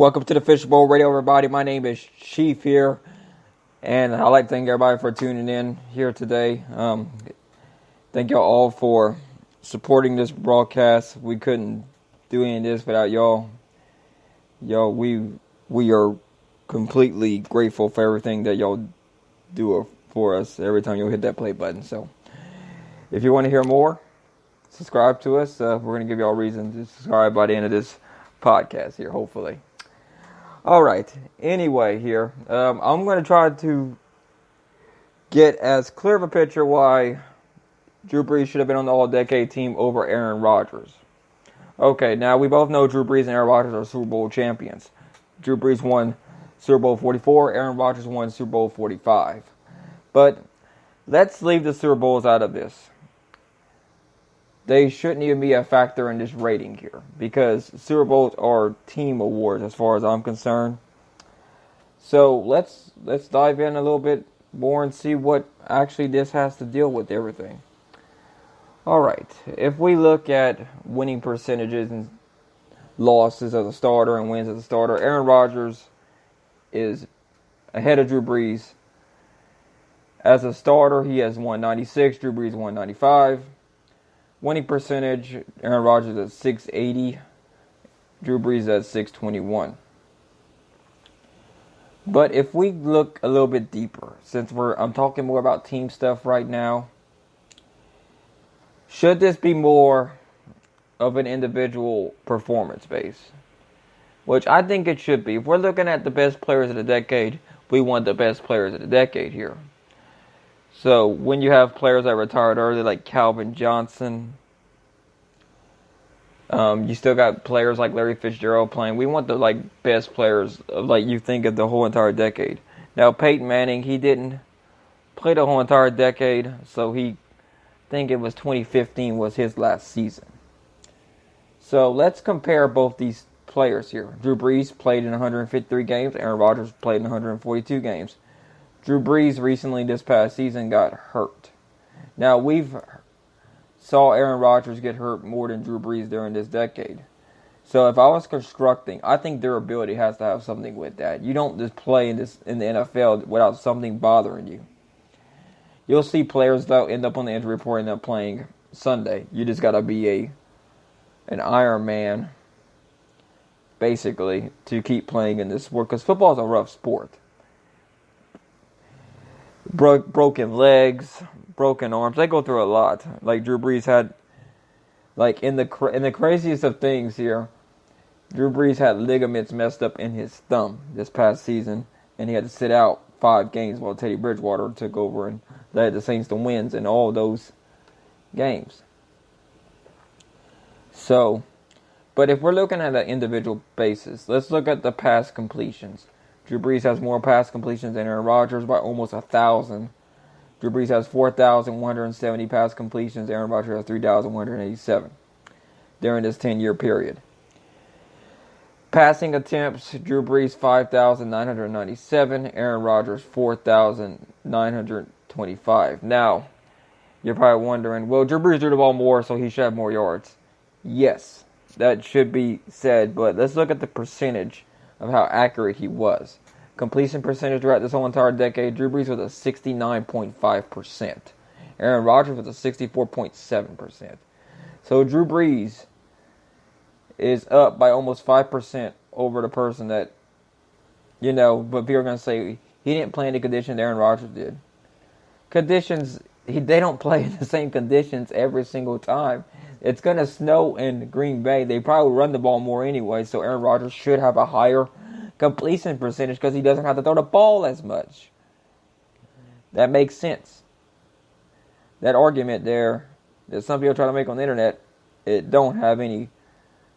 Welcome to the Fishbowl Radio, everybody. My name is Chief here, and I'd like to thank everybody for tuning in here today. Thank y'all all for supporting this broadcast. We couldn't do any of this without y'all. We are completely grateful for everything that y'all do for us every time you hit that play button. So, if you want to hear more, subscribe to us. We're going to give y'all a reason to subscribe by the end of this podcast here, hopefully. All right. Anyway, here I'm going to try to get as clear of a picture why Drew Brees should have been on the All-Decade team over Aaron Rodgers. Okay, now we both know Drew Brees and Aaron Rodgers are Super Bowl champions. Drew Brees won Super Bowl 44. Aaron Rodgers won Super Bowl 45. But let's leave the Super Bowls out of this. They shouldn't even be a factor in this rating here because Super Bowls are team awards as far as I'm concerned. So let's dive in a little bit more and see what actually this has to deal with everything. All right, if we look at winning percentages and losses as a starter and wins as a starter, Aaron Rodgers is ahead of Drew Brees. As a starter, he has won 96, Drew Brees won 95. Winning percentage, Aaron Rodgers at 680, Drew Brees at 621. But if we look a little bit deeper, since I'm talking more about team stuff right now, should this be more of an individual performance base? Which I think it should be. If we're looking at the best players of the decade, we want the best players of the decade here. So when you have players that retired early like Calvin Johnson, you still got players like Larry Fitzgerald playing. We want the best players of you think of the whole entire decade. Now Peyton Manning, he didn't play the whole entire decade, so I think it was 2015 was his last season. So let's compare both these players here. Drew Brees played in 153 games. Aaron Rodgers played in 142 games. Drew Brees recently this past season got hurt. Now, we've saw Aaron Rodgers get hurt more than Drew Brees during this decade. So if I was constructing, I think durability has to have something with that. You don't just play in the NFL without something bothering you. You'll see players that end up on the injury report and end up playing Sunday. You just got to be an Iron Man, basically, to keep playing in this sport. Because football is a rough sport. Broken legs, broken arms. They go through a lot. Like Drew Brees had, in the craziest of things here, Drew Brees had ligaments messed up in his thumb this past season, and he had to sit out 5 games while Teddy Bridgewater took over and led the Saints to wins in all those games. So, but if we're looking at an individual basis, let's look at the pass completions. Drew Brees has more pass completions than Aaron Rodgers by almost 1,000. Drew Brees has 4,170 pass completions. Aaron Rodgers has 3,187 during this 10-year period. Passing attempts, Drew Brees 5,997. Aaron Rodgers 4,925. Now, you're probably wondering, well, Drew Brees threw the ball more, so he should have more yards. Yes, that should be said, but let's look at the percentage of how accurate he was. Completion percentage throughout this whole entire decade, Drew Brees was a 69.5%. Aaron Rodgers was a 64.7%. So Drew Brees is up by almost 5% over the person that, but people are going to say he didn't play in the conditions Aaron Rodgers did. Conditions, they don't play in the same conditions every single time. It's going to snow in Green Bay. They probably run the ball more anyway, so Aaron Rodgers should have a higher completion percentage because he doesn't have to throw the ball as much. That makes sense. That argument there that some people try to make on the internet, it don't have any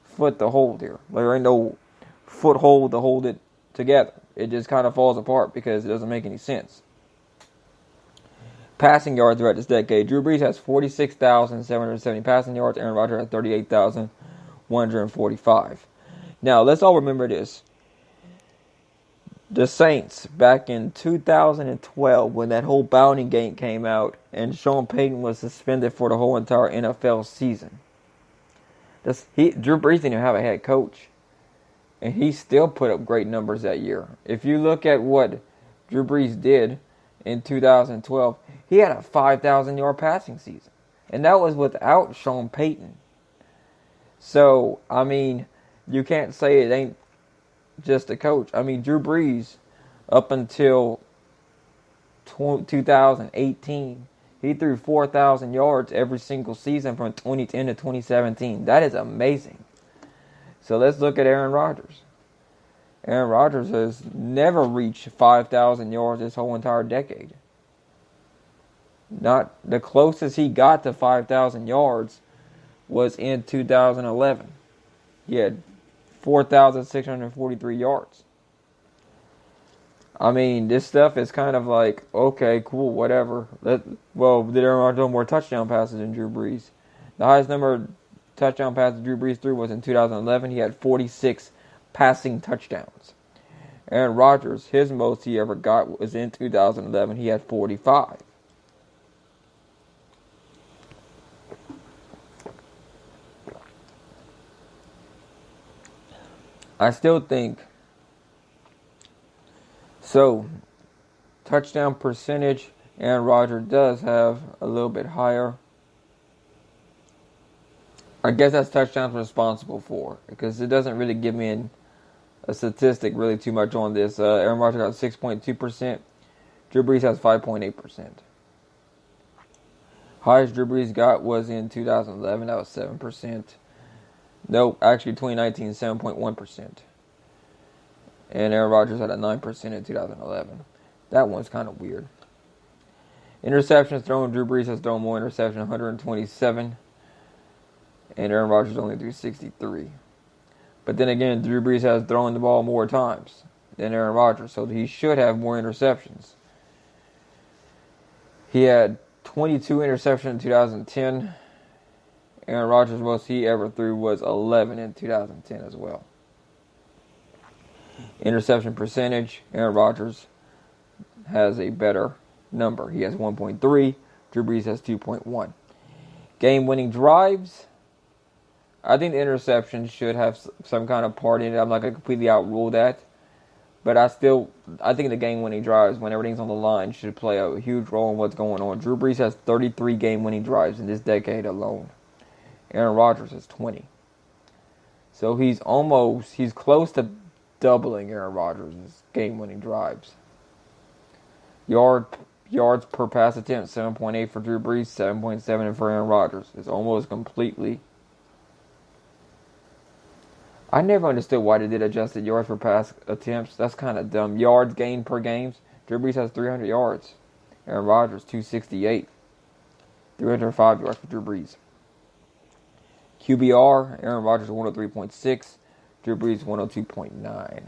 foot to hold here. There ain't no foothold to hold it together. It just kind of falls apart because it doesn't make any sense. Passing yards throughout this decade, Drew Brees has 46,770 passing yards. Aaron Rodgers has 38,145. Now, let's all remember this. The Saints, back in 2012, when that whole bounty game came out and Sean Payton was suspended for the whole entire NFL season. Drew Brees didn't even have a head coach. and he still put up great numbers that year. If you look at what Drew Brees did in 2012, he had a 5,000-yard passing season, and that was without Sean Payton. So, I mean, you can't say it ain't just a coach. I mean, Drew Brees, up until 2018, he threw 4,000 yards every single season from 2010 to 2017. That is amazing. So let's look at Aaron Rodgers. Aaron Rodgers has never reached 5,000 yards this whole entire decade. Not the closest he got to 5,000 yards was in 2011. He had 4,643 yards. I mean, this stuff is kind of like, okay, cool, whatever. Did Aaron Rodgers throw more touchdown passes than Drew Brees? The highest number of touchdown passes Drew Brees threw was in 2011. He had 46 passing touchdowns. Aaron Rodgers, his most he ever got was in 2011. He had 45. I still think so. Touchdown percentage, Aaron Rodgers does have a little bit higher. I guess that's touchdowns responsible for, because it doesn't really give me a statistic really too much on this. Aaron Rodgers got 6.2%. Drew Brees has 5.8%. Highest Drew Brees got was in 2011. That was 7%. Nope, actually 2019, 7.1%. And Aaron Rodgers had a 9% in 2011. That one's kind of weird. Interceptions thrown, Drew Brees has thrown more interceptions, 127. And Aaron Rodgers only threw 63. But then again, Drew Brees has thrown the ball more times than Aaron Rodgers, so he should have more interceptions. He had 22 interceptions in 2010. Aaron Rodgers' most he ever threw was 11 in 2010 as well. Interception percentage, Aaron Rodgers has a better number. He has 1.3. Drew Brees has 2.1. Game-winning drives, I think the interception should have some kind of part in it. I'm not going to completely outrule that. But I think the game-winning drives, when everything's on the line, should play a huge role in what's going on. Drew Brees has 33 game-winning drives in this decade alone. Aaron Rodgers has 20. So he's close to doubling Aaron Rodgers' game-winning drives. Yards per pass attempt, 7.8 for Drew Brees, 7.7 for Aaron Rodgers. It's almost completely. I never understood why they did adjusted yards per pass attempts. That's kind of dumb. Yards gained per games. Drew Brees has 300 yards. Aaron Rodgers, 268. 305 yards for Drew Brees. QBR, Aaron Rodgers 103.6. Drew Brees 102.9.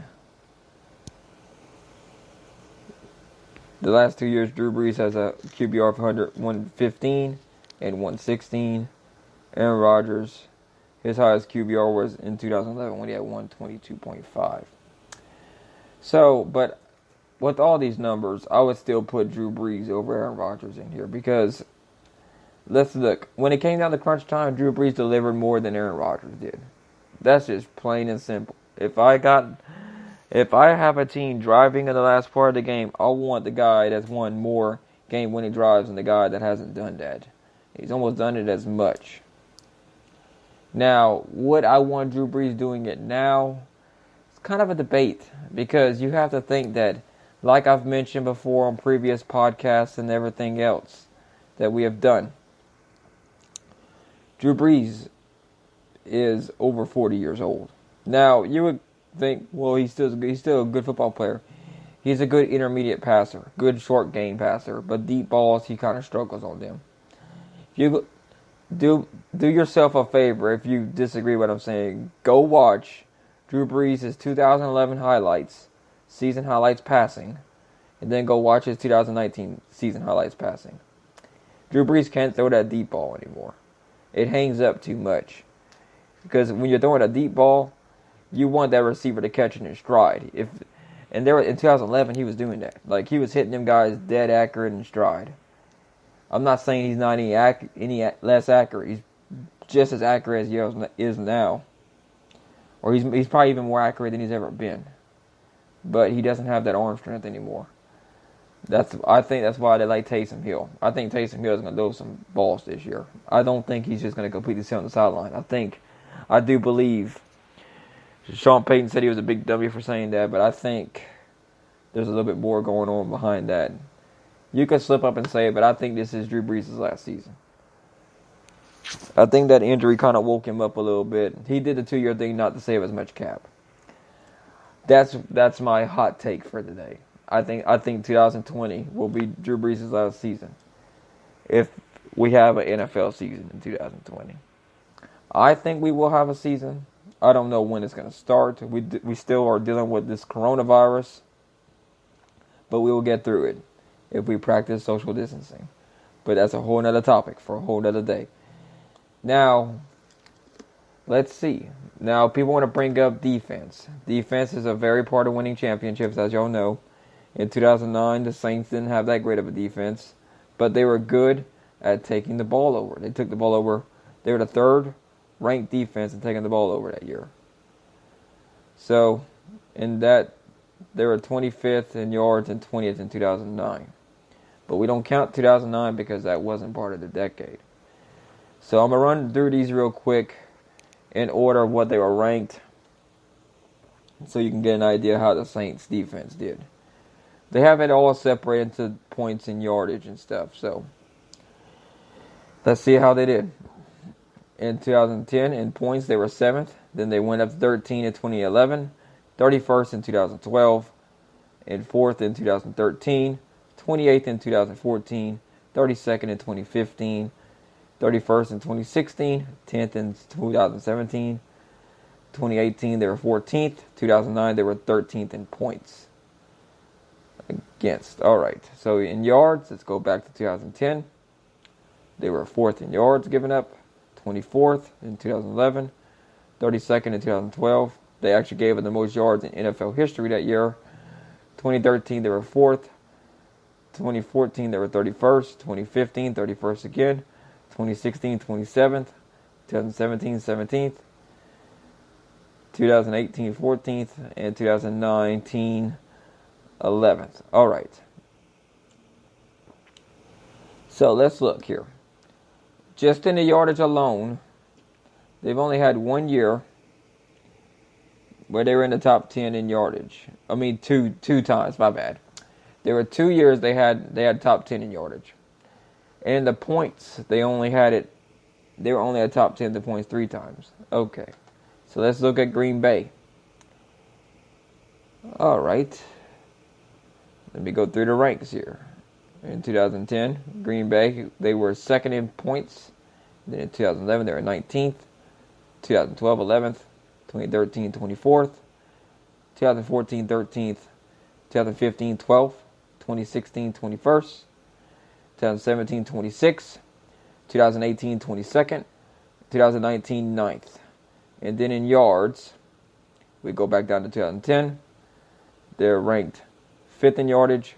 The last 2 years, Drew Brees has a QBR of 115 and 116. Aaron Rodgers, his highest QBR was in 2011 when he had 122.5. So, but with all these numbers, I would still put Drew Brees over Aaron Rodgers in here because, let's look. When it came down to crunch time, Drew Brees delivered more than Aaron Rodgers did. That's just plain and simple. If I have a team driving in the last part of the game, I want the guy that's won more game-winning drives than the guy that hasn't done that. He's almost done it as much. Now, would I want Drew Brees doing it now? It's kind of a debate because you have to think that, like I've mentioned before on previous podcasts and everything else that we have done, Drew Brees is over 40 years old. Now, you would think, well, he's still a good football player. He's a good intermediate passer, good short game passer, but deep balls, he kind of struggles on them. If you do yourself a favor, if you disagree with what I'm saying, go watch Drew Brees' 2011 highlights, season highlights passing, and then go watch his 2019 season highlights passing. Drew Brees can't throw that deep ball anymore. It hangs up too much. Because when you're throwing a deep ball, you want that receiver to catch it in stride. In 2011, he was doing that. Like, he was hitting them guys dead accurate in stride. I'm not saying he's not any less accurate. He's just as accurate as he is now. or he's probably even more accurate than he's ever been. But he doesn't have that arm strength anymore. I think that's why they like Taysom Hill. I think Taysom Hill is going to throw some balls this year. I don't think he's just going to completely sit on the sideline. I do believe, Sean Payton said he was a big dummy for saying that, but I think there's a little bit more going on behind that. You could slip up and say it, but I think this is Drew Brees' last season. I think that injury kind of woke him up a little bit. He did the 2-year thing not to save as much cap. That's my hot take for today. I think 2020 will be Drew Brees' last season if we have an NFL season in 2020. I think we will have a season. I don't know when it's going to start. We still are dealing with this coronavirus, but we will get through it if we practice social distancing. But that's a whole nother topic for a whole nother day. Now, let's see. Now, people want to bring up defense. Defense is a very part of winning championships, as y'all know. In 2009, the Saints didn't have that great of a defense, but they were good at taking the ball over. They took the ball over. They were the third-ranked defense in taking the ball over that year. So, in that, they were 25th in yards and 20th in 2009. But we don't count 2009 because that wasn't part of the decade. So, I'm going to run through these real quick in order of what they were ranked so you can get an idea how the Saints defense did. They have it all separated into points and yardage and stuff. So, let's see how they did. In 2010, in points, they were 7th. Then they went up to 13 in 2011, 31st in 2012, and 4th in 2013, 28th in 2014, 32nd in 2015, 31st in 2016, 10th in 2017, 2018 they were 14th, 2009 they were 13th in points against. All right, so in yards, let's go back to 2010. They were 4th in yards given up, 24th in 2011, 32nd in 2012. They actually gave it the most yards in NFL history that year. 2013 they were 4th, 2014 they were 31st, 2015 31st again, 2016 27th, 2017 17th, 2018 14th, and 2019 11th. All right. So let's look here. Just in the yardage alone, they've only had 1 year where they were in the top 10 in yardage. I mean, two times. My bad. There were 2 years they had top 10 in yardage. And the points, they were only at top 10 in the points 3 times. Okay. So let's look at Green Bay. All right. Let me go through the ranks here. In 2010, Green Bay, they were 2nd in points. Then in 2011, they were 19th. 2012, 11th. 2013, 24th. 2014, 13th. 2015, 12th. 2016, 21st. 2017, 26th. 2018, 22nd. 2019, 9th. And then in yards, we go back down to 2010. They're ranked 5th in yardage.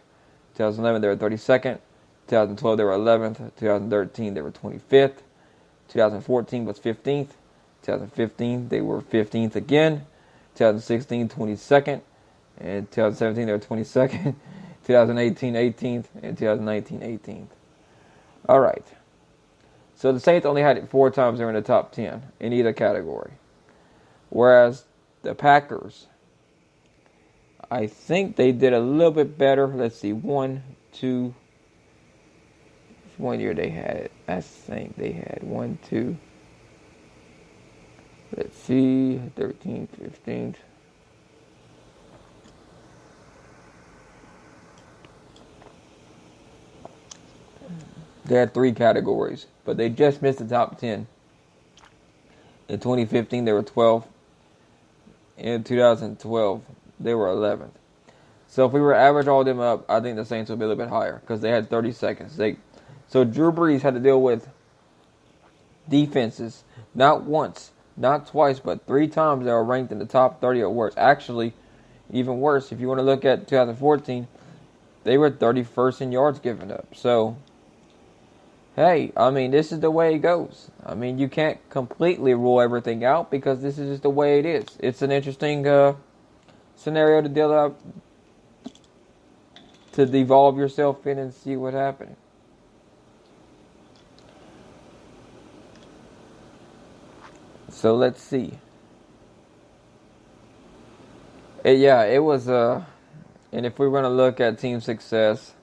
2011, they were 32nd. 2012, they were 11th. 2013, they were 25th. 2014 was 15th. 2015, they were 15th again. 2016, 22nd. And 2017, they were 22nd. 2018, 18th. And 2019, 18th. All right. So the Saints only had it 4 times they were in the top 10 in either category. Whereas the Packers, I think they did a little bit better. Let's see, 1 year they had it. I think they had 1, 2. Let's see, 13, 15. They had 3 categories, but they just missed the top 10. In 2015, they were 12th. In 2012, they were 11th. So if we were to average all of them up, I think the Saints would be a little bit higher because they had 30 seconds. So Drew Brees had to deal with defenses not once, not twice, but 3 times they were ranked in the top 30 or worse. Actually, even worse, if you want to look at 2014, they were 31st in yards given up. So hey, I mean, this is the way it goes. I mean, you can't completely rule everything out because this is just the way it is. It's an interesting scenario to deal out, to devolve yourself in and see what happens. So let's see. It was and if we're going to look at team success,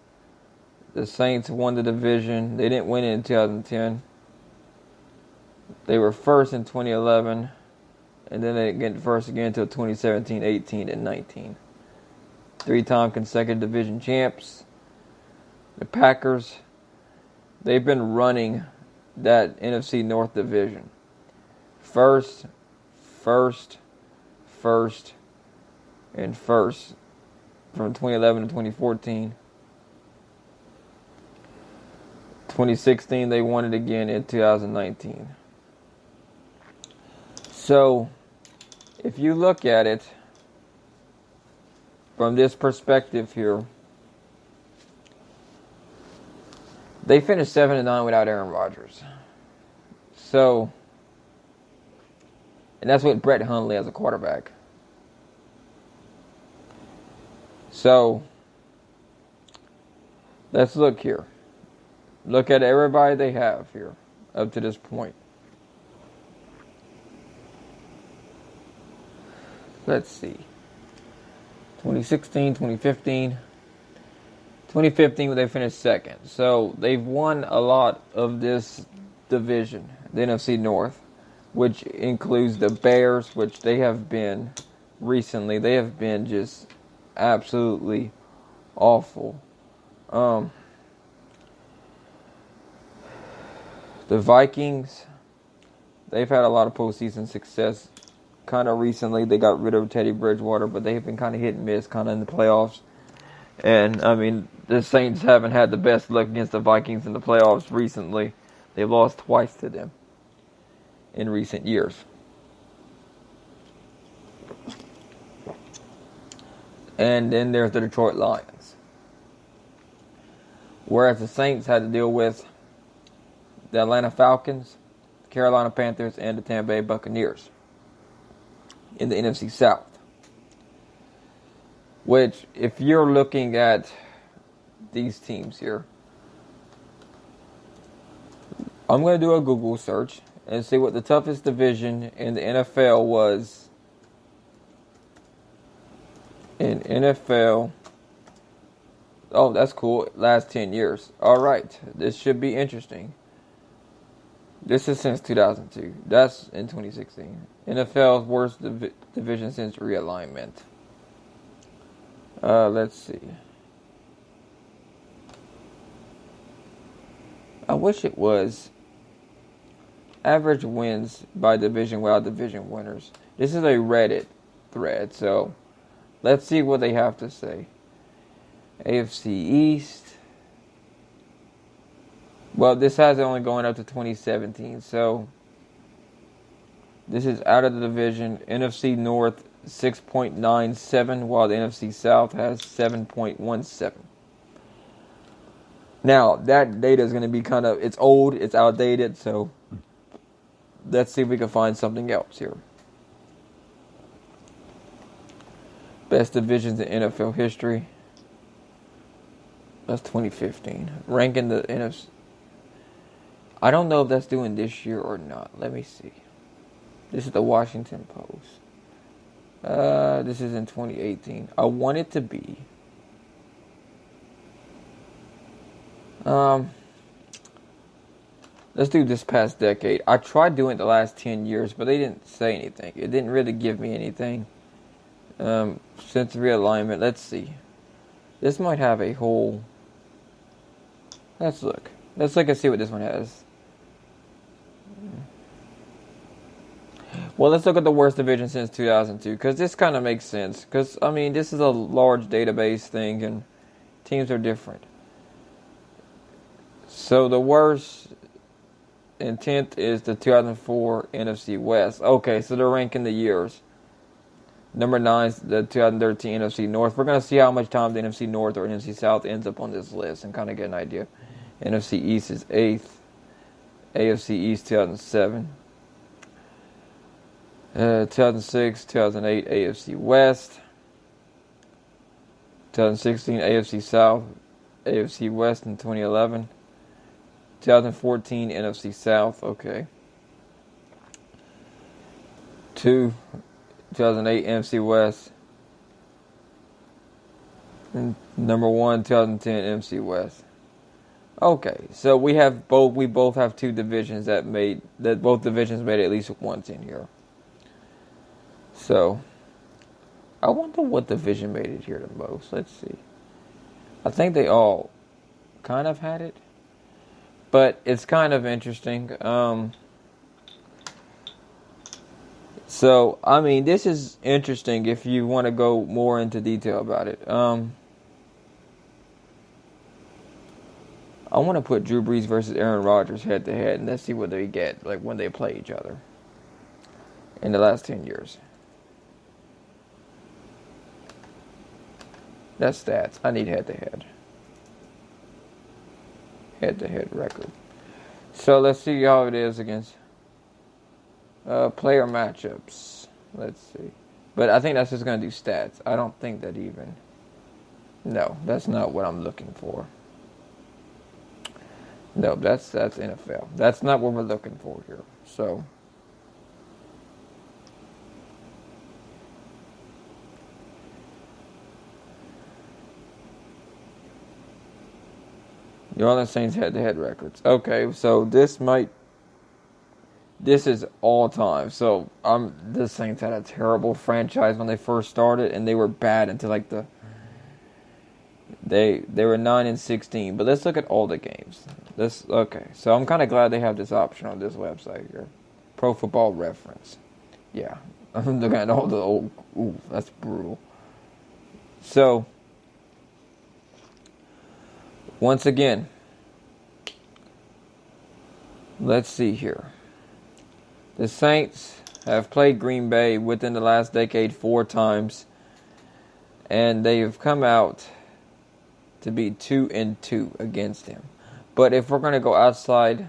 the Saints won the division. They didn't win it in 2010. They were first in 2011, and then they get first again until 2017, 18, and 19. 3-time consecutive division champs. The Packers, they've been running that NFC North division. First, and first from 2011 to 2014. 2016, they won it again in 2019. So, if you look at it from this perspective here, they finished 7-9 without Aaron Rodgers. So, and that's with Brett Hundley as a quarterback. So, let's look here. Look at everybody they have here up to this point. Let's see. 2016, 2015. 2015, they finished second. So, they've won a lot of this division, the NFC North, which includes the Bears, which they have been recently. They have been just absolutely awful. The Vikings, they've had a lot of postseason success. Kind of recently, they got rid of Teddy Bridgewater, but they've been kind of hit and miss, kind of in the playoffs. And I mean, the Saints haven't had the best luck against the Vikings in the playoffs recently. They've lost twice to them in recent years. And then there's the Detroit Lions. Whereas the Saints had to deal with the Atlanta Falcons, the Carolina Panthers, and the Tampa Bay Buccaneers in the NFC South. Which, if you're looking at these teams here, I'm going to do a Google search and see what the toughest division in the NFL was. In NFL, oh, that's cool. Last 10 years. All right, this should be interesting. This is since 2002. That's in 2016. NFL's worst division since realignment. Let's see. I wish it was average wins by division without division winners. This is a Reddit thread, so let's see what they have to say. AFC East. Well, this has it only going up to 2017, so this is out of the division. NFC North 6.97, while the NFC South has 7.17. Now, that data is going to be it's old, it's outdated, so let's see if we can find something else here. Best divisions in NFL history. That's 2015. Ranking the NFC. I don't know if that's doing this year or not. Let me see. This is the Washington Post. This is in 2018. I want it to be. Let's do this past decade. I tried doing it the last 10 years, but they didn't say anything. It didn't really give me anything. Since realignment, let's see. This might have a whole. Let's look. Let's look and see what this one has. Well, let's look at the worst division since 2002, because this kind of makes sense. Because, I mean, this is a large database thing, and teams are different. So, the worst in 10th is the 2004 NFC West. Okay, so they're ranking the years. Number 9 is the 2013 NFC North. We're going to see how much time the NFC North or NFC South ends up on this list and kind of get an idea. NFC East is 8th. AFC East 2007. 2006, 2008 AFC West. 2016 AFC South, AFC West in 2011. 2014 NFC South, okay. 2008 NFC West. And number 1, 2010 NFC West. Okay, so we both have two divisions that both divisions made at least once in here. So I wonder what division made it here the most. Let's see. I think they all kind of had it, but it's kind of interesting. So I mean, this is interesting if you want to go more into detail about it. I want to put Drew Brees versus Aaron Rodgers head to head, and let's see what they get like when they play each other in the last 10 years. That's stats. I need head to head. Head to head record. So let's see how it is against player matchups. Let's see. But I think that's just going to do stats. I don't think that even. No, that's not what I'm looking for. No, that's NFL. That's not what we're looking for here. So New Orleans Saints head-to-head records. Okay, so this is all time. So the Saints had a terrible franchise when they first started, and they were bad until like they were 9-16. But let's look at all the games. Okay. So I'm kind of glad they have this option on this website here, Pro Football Reference. Yeah, I'm looking at all the old. Ooh, that's brutal. So once again, let's see here. The Saints have played Green Bay within the last decade 4 times, and they have come out to be 2-2 against him. But if we're going to go outside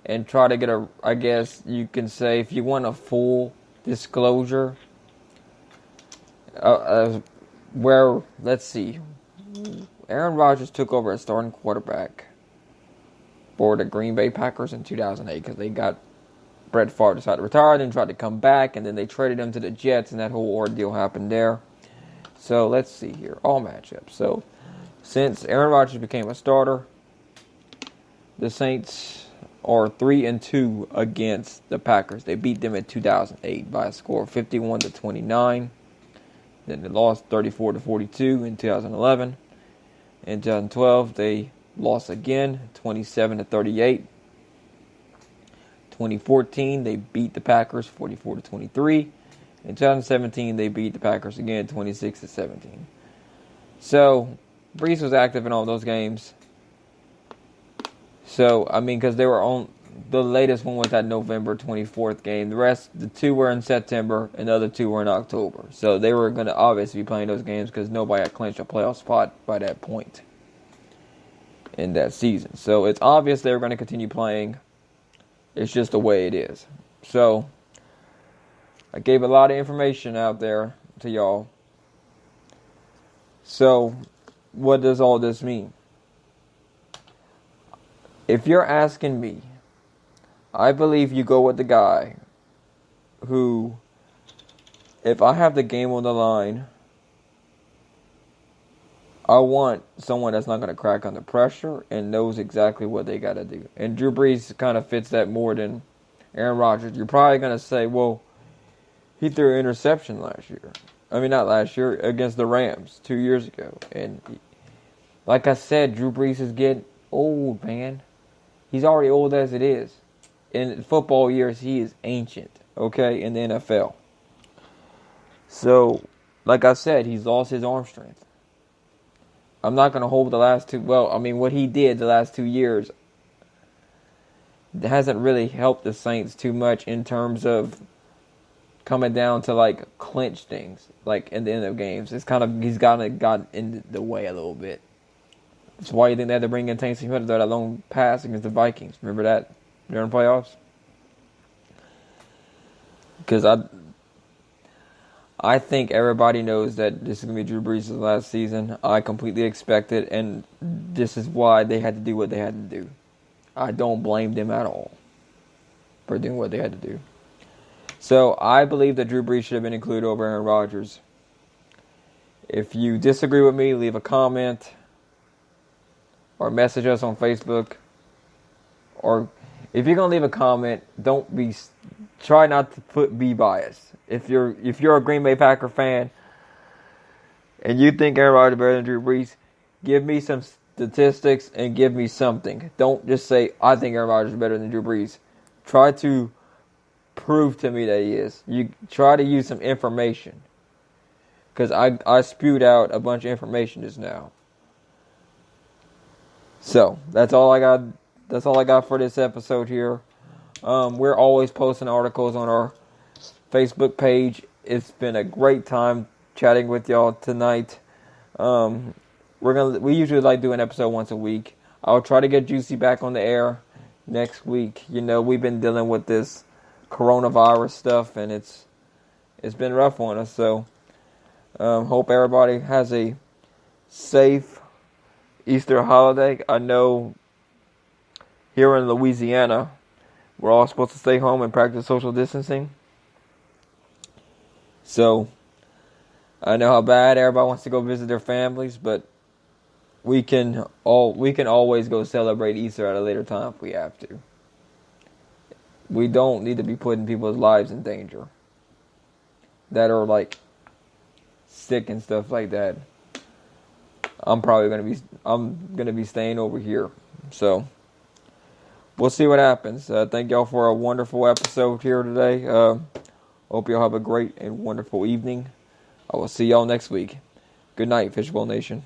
and try to get I guess you can say, if you want a full disclosure, where, let's see, Aaron Rodgers took over as starting quarterback for the Green Bay Packers in 2008 because they got Brett Favre decided to retire, then tried to come back, and then they traded him to the Jets, and that whole ordeal happened there. So let's see here, all matchups. So since Aaron Rodgers became a starter, the Saints are 3-2 against the Packers. They beat them in 2008 by a score of 51-29. Then they lost 34-42 in 2011. In 2012, they lost again, 27-38. 2014, they beat the Packers 44-23. In 2017, they beat the Packers again, 26-17. So Brees was active in all those games. So, I mean, because they were on, the latest one was that November 24th game. The 2 were in September, and the other 2 were in October. So they were going to obviously be playing those games because nobody had clinched a playoff spot by that point in that season. So it's obvious they were going to continue playing. It's just the way it is. So I gave a lot of information out there to y'all. So what does all this mean? If you're asking me, I believe you go with the guy who, if I have the game on the line, I want someone that's not going to crack under pressure and knows exactly what they got to do. And Drew Brees kind of fits that more than Aaron Rodgers. You're probably going to say, well, he threw an interception last year. I mean, not last year, against the Rams 2 years ago. And like I said, Drew Brees is getting old, man. He's already old as it is. In football years, he is ancient, okay, in the NFL. So, like I said, he's lost his arm strength. I'm not going to hold the last 2. Well, I mean, what he did the last 2 years hasn't really helped the Saints too much in terms of coming down to, like, clinch things, like, in the end of games. It's kind of, he's gotten in the way a little bit. That's why you think they had to bring in Taysom Hill to that long pass against the Vikings. Remember that? during the playoffs. Because I think everybody knows that this is going to be Drew Brees' last season. I completely expect it, and this is why they had to do what they had to do. I don't blame them at all for doing what they had to do. So I believe that Drew Brees should have been included over Aaron Rodgers. If you disagree with me, leave a comment or message us on Facebook. Or if you're gonna leave a comment, try not to be biased. If you're a Green Bay Packer fan and you think Aaron Rodgers is better than Drew Brees, give me some statistics and give me something. Don't just say I think Aaron Rodgers is better than Drew Brees. Try to prove to me that he is. You try to use some information. Because I spewed out a bunch of information just now. So, that's all I got. That's all I got for this episode here. We're always posting articles on our Facebook page. It's been a great time chatting with y'all tonight. We usually like doing an episode once a week. I'll try to get Juicy back on the air next week. You know, we've been dealing with this coronavirus stuff, and it's been rough on us. So, hope everybody has a safe Easter holiday. I know here in Louisiana, we're all supposed to stay home and practice social distancing. So, I know how bad everybody wants to go visit their families, but we can always go celebrate Easter at a later time if we have to. We don't need to be putting people's lives in danger that are like sick and stuff like that. I'm gonna be staying over here. So we'll see what happens. Thank y'all for a wonderful episode here today. Hope y'all have a great and wonderful evening. I will see y'all next week. Good night, Fishbowl Nation.